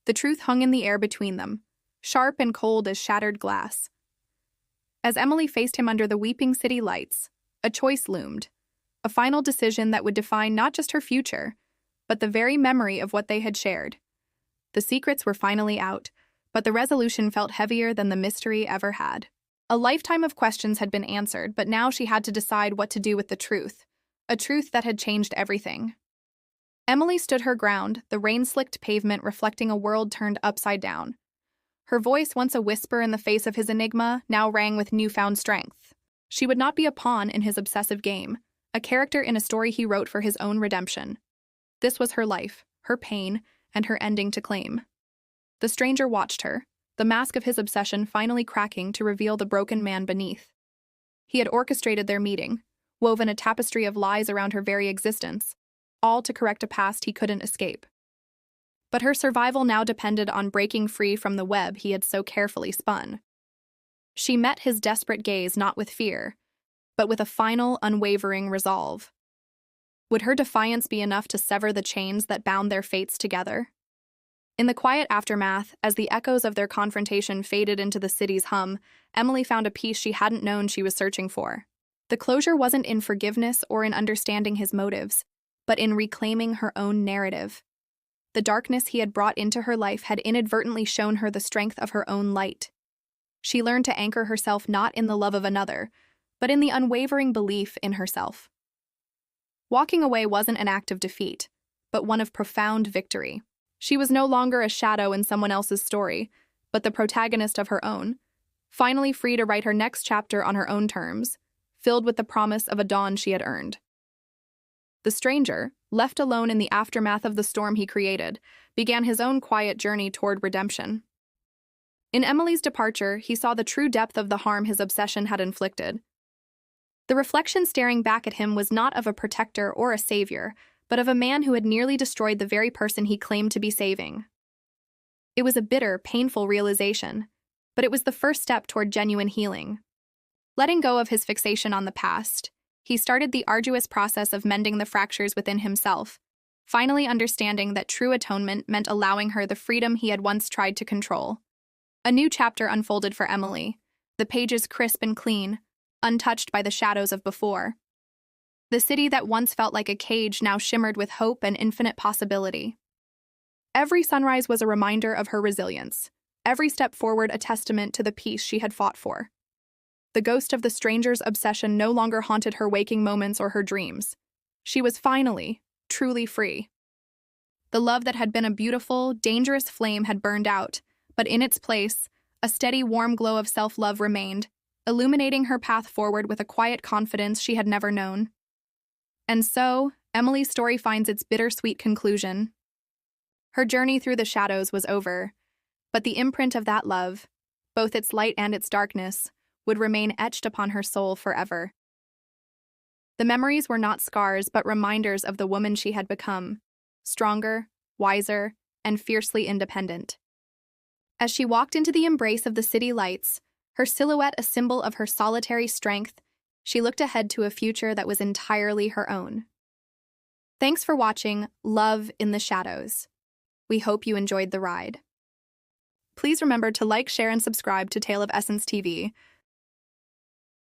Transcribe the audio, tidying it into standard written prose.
The truth hung in the air between them, sharp and cold as shattered glass. As Emily faced him under the weeping city lights, a choice loomed, a final decision that would define not just her future, but the very memory of what they had shared. The secrets were finally out, but the resolution felt heavier than the mystery ever had. A lifetime of questions had been answered, but now she had to decide what to do with the truth, a truth that had changed everything. Emily stood her ground, the rain-slicked pavement reflecting a world turned upside down. Her voice, once a whisper in the face of his enigma, now rang with newfound strength. She would not be a pawn in his obsessive game, a character in a story he wrote for his own redemption. This was her life, her pain, and her ending to claim. The stranger watched her, the mask of his obsession finally cracking to reveal the broken man beneath. He had orchestrated their meeting, woven a tapestry of lies around her very existence, all to correct a past he couldn't escape. But her survival now depended on breaking free from the web he had so carefully spun. She met his desperate gaze not with fear, but with a final, unwavering resolve. Would her defiance be enough to sever the chains that bound their fates together? In the quiet aftermath, as the echoes of their confrontation faded into the city's hum, Emily found a peace she hadn't known she was searching for. The closure wasn't in forgiveness or in understanding his motives, but in reclaiming her own narrative. The darkness he had brought into her life had inadvertently shown her the strength of her own light. She learned to anchor herself not in the love of another, but in the unwavering belief in herself. Walking away wasn't an act of defeat, but one of profound victory. She was no longer a shadow in someone else's story, but the protagonist of her own, finally free to write her next chapter on her own terms, filled with the promise of a dawn she had earned. The stranger, left alone in the aftermath of the storm he created, began his own quiet journey toward redemption. In Emily's departure, he saw the true depth of the harm his obsession had inflicted. The reflection staring back at him was not of a protector or a savior, but of a man who had nearly destroyed the very person he claimed to be saving. It was a bitter, painful realization, but it was the first step toward genuine healing. Letting go of his fixation on the past, he started the arduous process of mending the fractures within himself, finally understanding that true atonement meant allowing her the freedom he had once tried to control. A new chapter unfolded for Emily, the pages crisp and clean, untouched by the shadows of before. The city that once felt like a cage now shimmered with hope and infinite possibility. Every sunrise was a reminder of her resilience, every step forward a testament to the peace she had fought for. The ghost of the stranger's obsession no longer haunted her waking moments or her dreams. She was finally, truly free. The love that had been a beautiful, dangerous flame had burned out, but in its place, a steady, warm glow of self-love remained, illuminating her path forward with a quiet confidence she had never known. And so, Emily's story finds its bittersweet conclusion. Her journey through the shadows was over, but the imprint of that love, both its light and its darkness, would remain etched upon her soul forever. The memories were not scars but reminders of the woman she had become, stronger, wiser, and fiercely independent. As she walked into the embrace of the city lights, her silhouette a symbol of her solitary strength, she looked ahead to a future that was entirely her own. Thanks for watching Love in the Shadows. We hope you enjoyed the ride. Please remember to like, share, and subscribe to Tale of Essence TV